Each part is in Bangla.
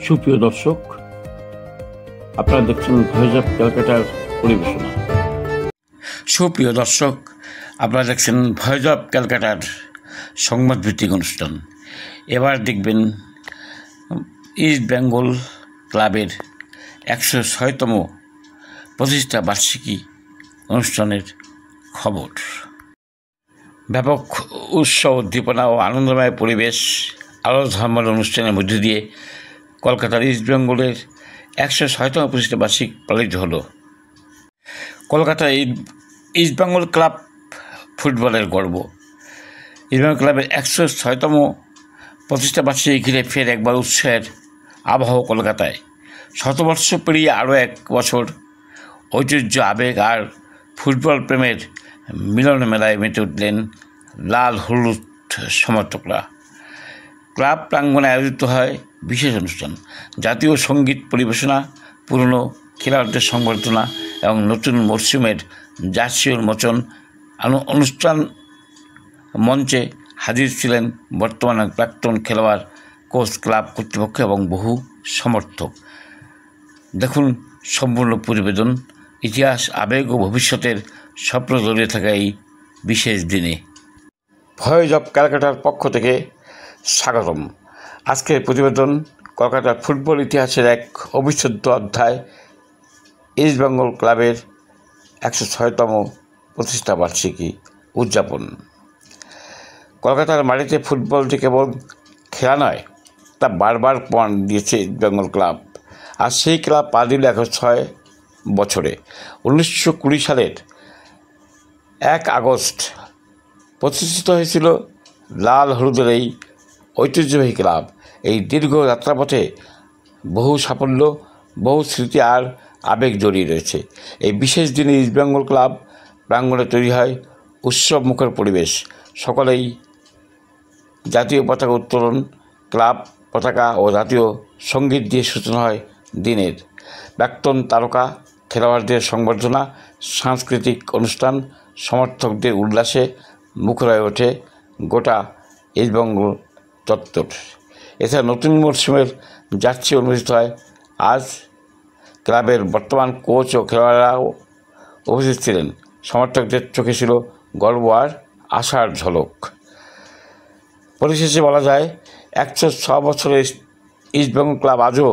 সুপ্রিয় দর্শক, আপনারা দেখছেন ভয়েস অফ ক্যালকাটার পরিবেশনা। সুপ্রিয় দর্শক, আপনারা দেখছেন ভয়েস অফ ক্যালকাটার সংবাদভিত্তিক অনুষ্ঠান। এবার দেখবেন ইস্ট বেঙ্গল ক্লাবের 106তম প্রতিষ্ঠা বার্ষিকী অনুষ্ঠানের খবর। ব্যাপক উৎসব, উদ্দীপনা ও আনন্দময় পরিবেশ, আলো ধর্মের অনুষ্ঠানের মধ্যে দিয়ে কলকাতার ইস্ট বেঙ্গলের 106তম প্রতিষ্ঠা বার্ষিকী পালিত হলো। কলকাতার ইস্ট বেঙ্গল ক্লাব ফুটবলের গর্ব। ইস্ট বেঙ্গল ক্লাবের 106তম প্রতিষ্ঠা বার্ষিকী ঘিরে ফের একবার উৎসাহের আবহ কলকাতায়। শতবর্ষ পেরিয়ে আরও এক বছর ঐতিহ্য, আবেগ আর ফুটবল প্রেমের মিলন মেলায় মেতে উঠলেন লাল হলুদ সমর্থকরা। ক্লাব প্রাঙ্গণে আয়োজিত হয় বিশেষ অনুষ্ঠান, জাতীয় সঙ্গীত পরিবেশনা, পুরনো খেলোয়াড়দের সংবর্ধনা এবং নতুন মরশুমের জার্সি উন্মোচন অনুষ্ঠান। মঞ্চে হাজির ছিলেন বর্তমানে প্রাক্তন খেলোয়াড়, কোচ, ক্লাব কর্তৃপক্ষ এবং বহু সমর্থক। দেখুন সম্পূর্ণ প্রতিবেদন। ইতিহাস, আবেগ ও ভবিষ্যতের স্বপ্ন জড়িয়ে থাকা এই বিশেষ দিনে ভয়েস অফ ক্যালকাটার পক্ষ থেকে স্বাগতম। আজকের প্রতিবেদন কলকাতার ফুটবল ইতিহাসের এক অবিচ্ছেদ্য অধ্যায়, ইস্ট বেঙ্গল ক্লাবের 106তম প্রতিষ্ঠা বার্ষিকী উদযাপন। কলকাতার মাটিতে ফুটবলটি কেবল খেলা নয়, তা বারবার প্রমাণ দিয়েছে ইস্ট বেঙ্গল ক্লাব। আর সেই ক্লাব পা দিল 106 বছরে। 1920 সালের 1 আগস্ট প্রতিষ্ঠিত হয়েছিল লাল হলুদের এই ঐতিহ্যবাহী ক্লাব। এই দীর্ঘ যাত্রাপথে বহু সাফল্য, বহু স্মৃতি আর আবেগ জড়িয়ে রয়েছে। এই বিশেষ দিনে ইস্ট বেঙ্গল ক্লাব প্রাঙ্গণে তৈরি হয় উৎসব মুখর পরিবেশ। সকলেই জাতীয় পতাকা উত্তোলন, ক্লাব পতাকা ও জাতীয় সঙ্গীত দিয়ে সূচনা হয় দিনের। প্রাক্তন তারকা খেলোয়াড়দের সংবর্ধনা, সাংস্কৃতিক অনুষ্ঠান, সমর্থকদের উল্লাসে মুখর হয়ে ওঠে গোটা ইস্ট বেঙ্গল চত্বর। এছাড়া নতুন মরশুমের জার্সি উন্মোচিত হয় আজ। ক্লাবের বর্তমান কোচ ও খেলোয়াড়রাও উপস্থিত ছিলেন। সমর্থকদের চোখে ছিল গর্ব আর আশার ঝলক। পরিশেষে বলা যায়, 106 বছরের ইস্ট বেঙ্গল ক্লাব আজও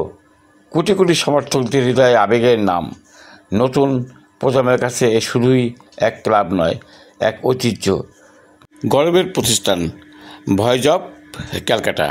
কোটি কোটি সমর্থকদের হৃদয়ে আবেগের নাম। নতুন প্রজন্মের কাছে এ শুধুই এক ক্লাব নয়, এক ঐতিহ্য, গর্বের প্রতিষ্ঠান। Voice of Calcutta.